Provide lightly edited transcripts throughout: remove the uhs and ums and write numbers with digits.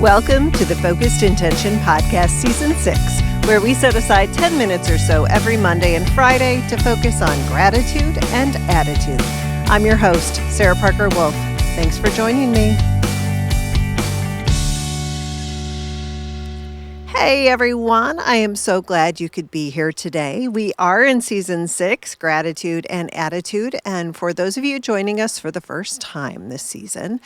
Welcome to the Focused Intention Podcast Season 6, where we set aside 10 minutes or so every Monday and Friday to focus on gratitude and attitude. I'm your host, Sarah Parker Wolf. Thanks for joining me. Hey everyone, I am so glad you could be here today. We are in Season 6, Gratitude and Attitude, and for those of you joining us for the first time this season,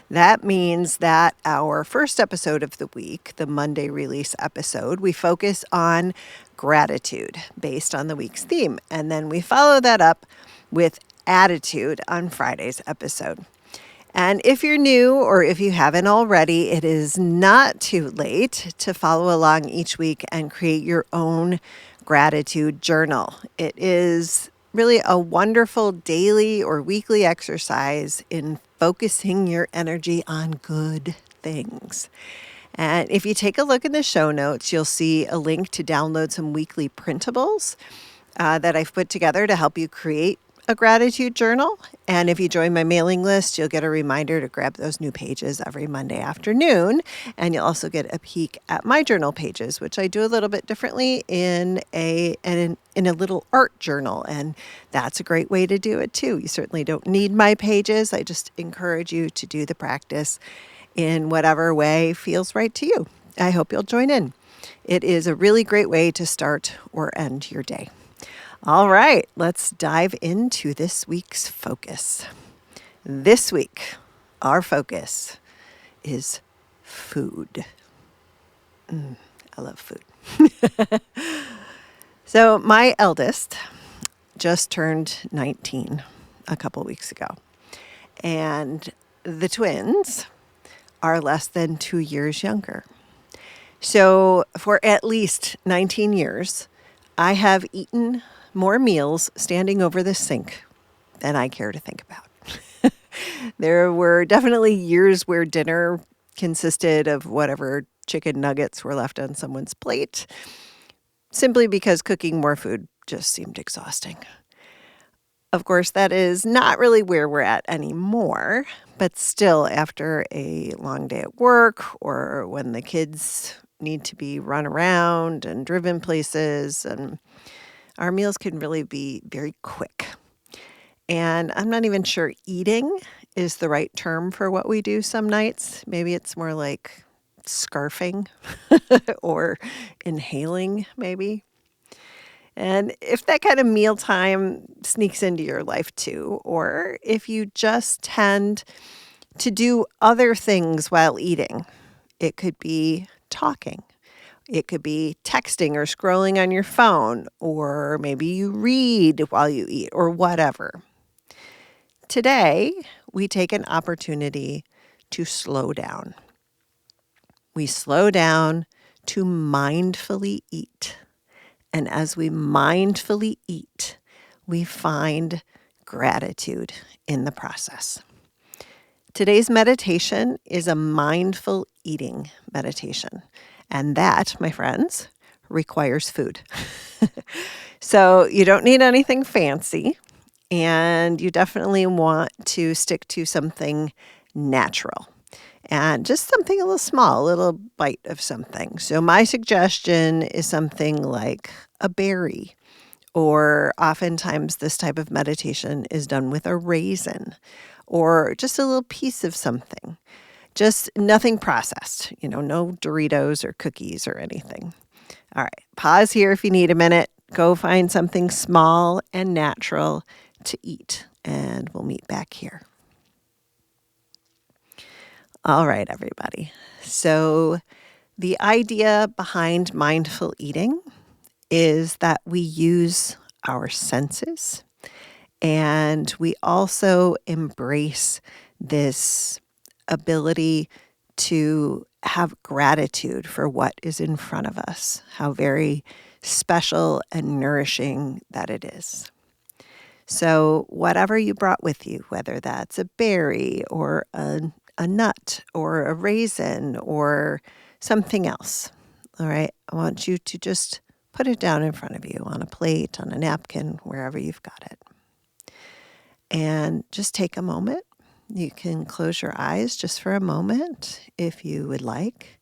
that means that our first episode of the week, the Monday release episode, we focus on gratitude based on the week's theme, and then we follow that up with attitude on Friday's episode. And if you're new or if you haven't already, it is not too late to follow along each week and create your own gratitude journal. It is really a wonderful daily or weekly exercise in focusing your energy on good things. And if you take a look in the show notes, you'll see a link to download some weekly printables that I've put together to help you create a gratitude journal. And if you join my mailing list, you'll get a reminder to grab those new pages every Monday afternoon. And you'll also get a peek at my journal pages, which I do a little bit differently in a little art journal. And that's a great way to do it too. You certainly don't need my pages. I just encourage you to do the practice in whatever way feels right to you. I hope you'll join in. It is a really great way to start or end your day. All right, let's dive into this week's focus. This week, our focus is food. I love food. So my eldest just turned 19 a couple weeks ago, and the twins are less than 2 years younger. So for at least 19 years, I have eaten more meals standing over the sink than I care to think about. There were definitely years where dinner consisted of whatever chicken nuggets were left on someone's plate, simply because cooking more food just seemed exhausting. Of course, that is not really where we're at anymore, but still, after a long day at work or when the kids need to be run around and driven places, and our meals can really be very quick. And I'm not even sure eating is the right term for what we do some nights. Maybe it's more like scarfing or inhaling, maybe. And if that kind of mealtime sneaks into your life too, or if you just tend to do other things while eating, it could be talking. It could be texting or scrolling on your phone, or maybe you read while you eat, or whatever. Today, we take an opportunity to slow down. We slow down to mindfully eat. And as we mindfully eat, we find gratitude in the process. Today's meditation is a mindful eating meditation. And that, my friends, requires food. So you don't need anything fancy, and you definitely want to stick to something natural and just something a little small, a little bite of something. So my suggestion is something like a berry, or oftentimes this type of meditation is done with a raisin or just a little piece of something. Just nothing processed, no Doritos or cookies or anything. All right, pause here if you need a minute. Go find something small and natural to eat, and we'll meet back here. All right, everybody. So the idea behind mindful eating is that we use our senses, and we also embrace this ability to have gratitude for what is in front of us, how very special and nourishing that it is. So whatever you brought with you, whether that's a berry or a nut or a raisin or something else, all right, I want you to just put it down in front of you on a plate, on a napkin, wherever you've got it. And just take a moment You can close your eyes just for a moment if you would like.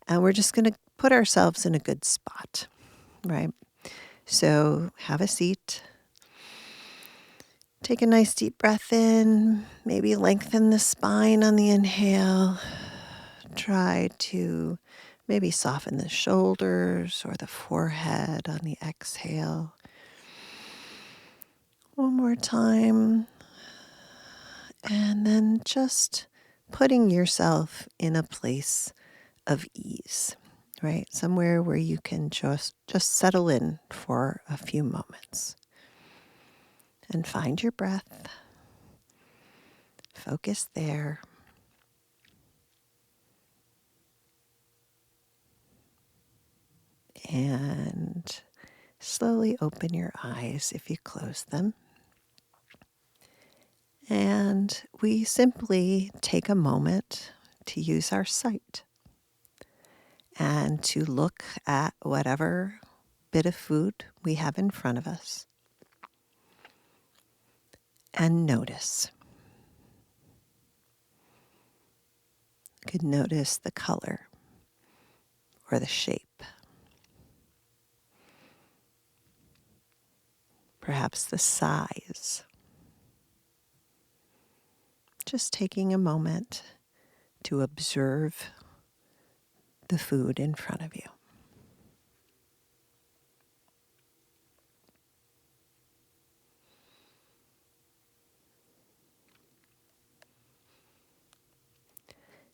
And we're just going to put ourselves in a good spot, right? So have a seat. Take a nice deep breath in. Maybe lengthen the spine on the inhale. Try to maybe soften the shoulders or the forehead on the exhale. One more time. And then just putting yourself in a place of ease, right? Somewhere where you can just settle in for a few moments. And find your breath. Focus there. And slowly open your eyes if you close them. And we simply take a moment to use our sight and to look at whatever bit of food we have in front of us and notice. You could notice the color or the shape, perhaps the size. Just taking a moment to observe the food in front of you.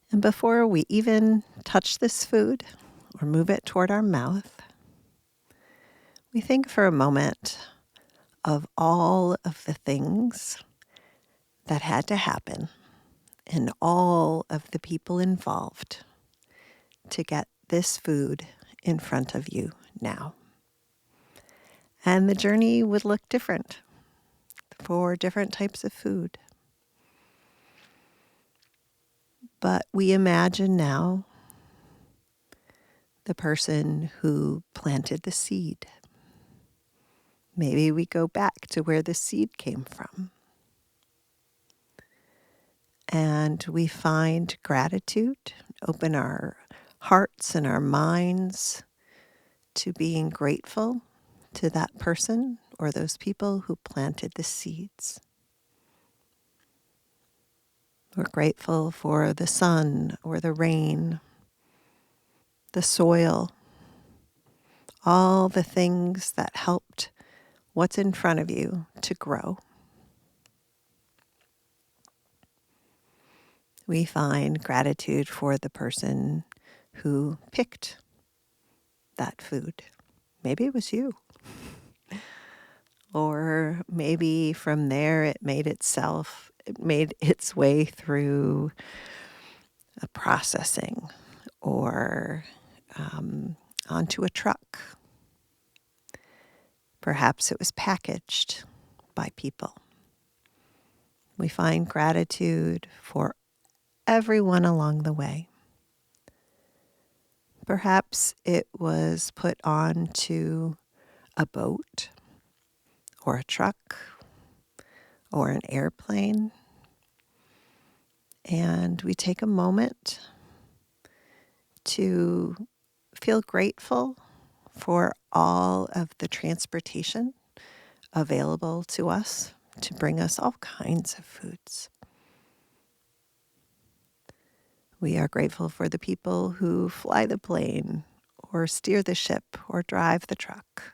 And before we even touch this food or move it toward our mouth, we think for a moment of all of the things that had to happen and all of the people involved to get this food in front of you now. And the journey would look different for different types of food. But we imagine now the person who planted the seed. Maybe we go back to where the seed came from. And we find gratitude, open our hearts and our minds to being grateful to that person or those people who planted the seeds. We're grateful for the sun or the rain, the soil, all the things that helped what's in front of you to grow. We find gratitude for the person who picked that food. Maybe it was you. Or maybe from there it made its way through a processing or onto a truck. Perhaps it was packaged by people. We find gratitude for everyone along the way. Perhaps it was put onto a boat or a truck or an airplane. And we take a moment to feel grateful for all of the transportation available to us to bring us all kinds of foods. We are grateful for the people who fly the plane or steer the ship or drive the truck.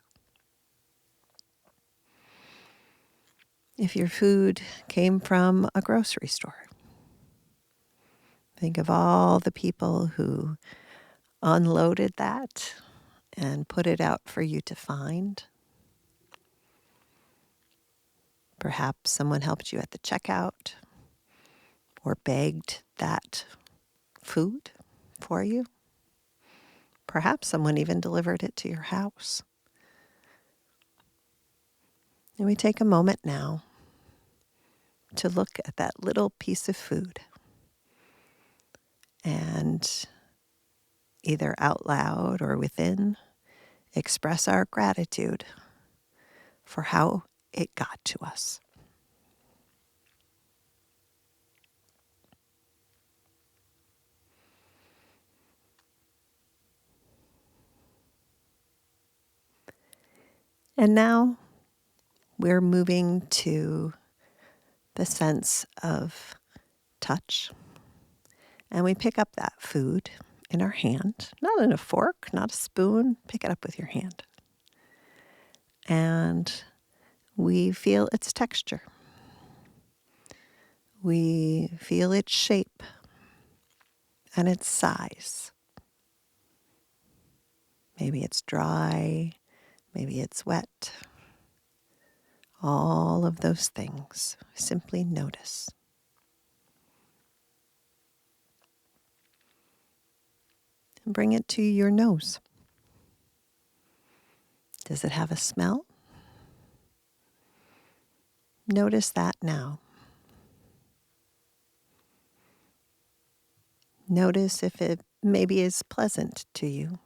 If your food came from a grocery store, think of all the people who unloaded that and put it out for you to find. Perhaps someone helped you at the checkout or bagged that food for you. Perhaps someone even delivered it to your house. And we take a moment now to look at that little piece of food and either out loud or within express our gratitude for how it got to us. And now we're moving to the sense of touch. And we pick up that food in our hand, not in a fork, not a spoon. Pick it up with your hand. And we feel its texture. We feel its shape and its size. Maybe it's dry, maybe it's wet. All of those things. Simply notice. And bring it to your nose. Does it have a smell? Notice that now. Notice if it maybe is pleasant to you.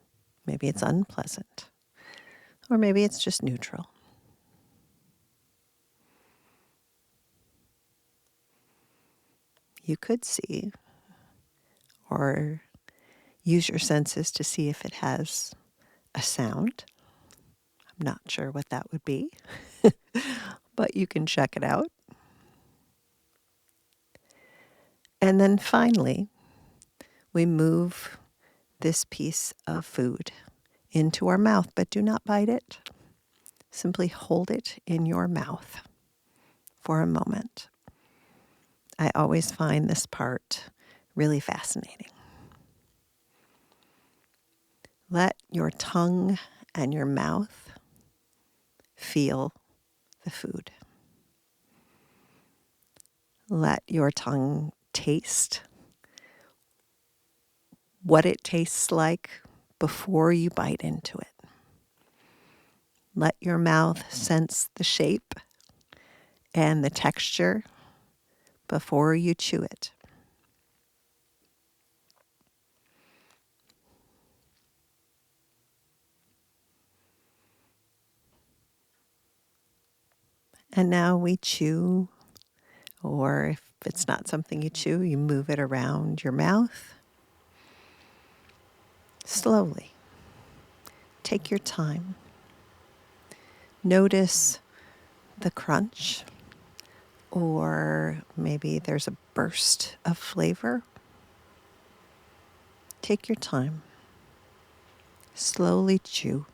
Maybe it's unpleasant. Or maybe it's just neutral. You could see or use your senses to see if it has a sound. I'm not sure what that would be, but you can check it out. And then finally, we move this piece of food into our mouth, but do not bite it. Simply hold it in your mouth for a moment. I always find this part really fascinating. Let your tongue and your mouth feel the food. Let your tongue taste what it tastes like before you bite into it. Let your mouth sense the shape and the texture before you chew it. And now we chew, or if it's not something you chew, you move it around your mouth. Slowly. Take your time. Notice the crunch, or maybe there's a burst of flavor. Take your time. Slowly chew.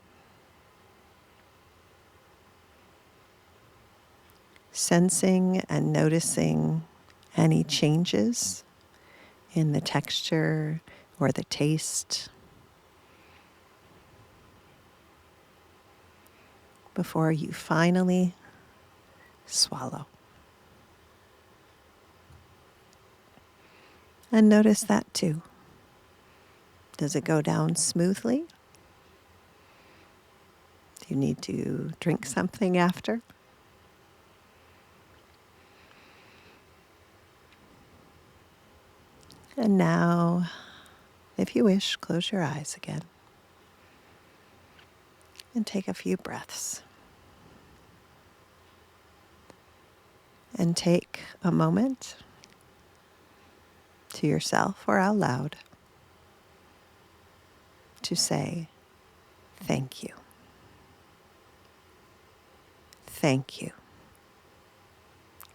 Sensing and noticing any changes in the texture or the taste before you finally swallow. And notice that too. Does it go down smoothly? Do you need to drink something after? And now, if you wish, close your eyes again and take a few breaths. And take a moment to yourself or out loud to say, thank you. Thank you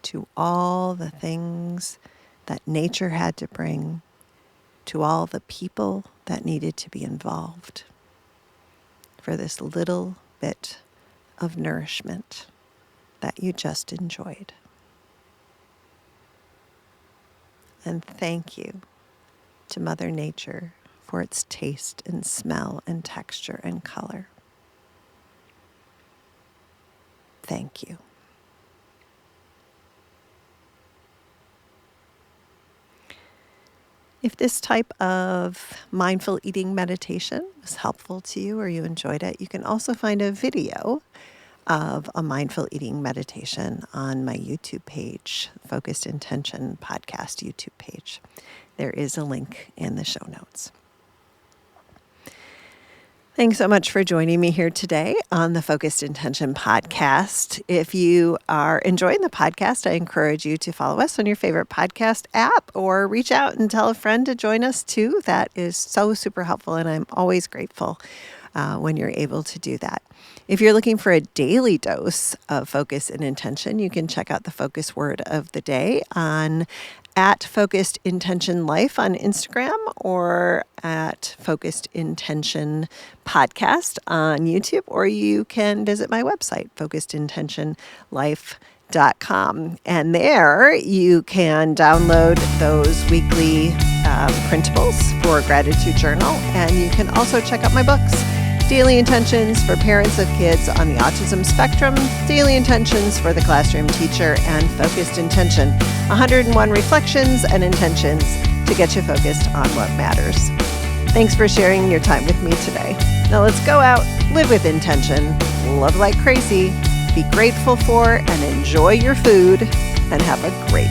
to all the things that nature had to bring, to all the people that needed to be involved for this little bit of nourishment that you just enjoyed. And thank you to Mother Nature for its taste and smell and texture and color. Thank you. If this type of mindful eating meditation was helpful to you or you enjoyed it, you can also find a video of a mindful eating meditation on my YouTube page, Focused Intention Podcast YouTube page. There is a link in the show notes. Thanks so much for joining me here today on the Focused Intention Podcast. If you are enjoying the podcast, I encourage you to follow us on your favorite podcast app or reach out and tell a friend to join us too. That is so super helpful, and I'm always grateful when you're able to do that. If you're looking for a daily dose of focus and intention, you can check out the focus word of the day on at Focused Intention Life on Instagram or at Focused Intention Podcast on YouTube, or you can visit my website, focusedintentionlife.com. And there you can download those weekly printables for Gratitude Journal, and you can also check out my books. Daily Intentions for Parents of Kids on the Autism Spectrum, Daily Intentions for the Classroom Teacher, and Focused Intention, 101 reflections and intentions to get you focused on what matters. Thanks for sharing your time with me today. Now let's go out, live with intention, love like crazy, be grateful for and enjoy your food, and have a great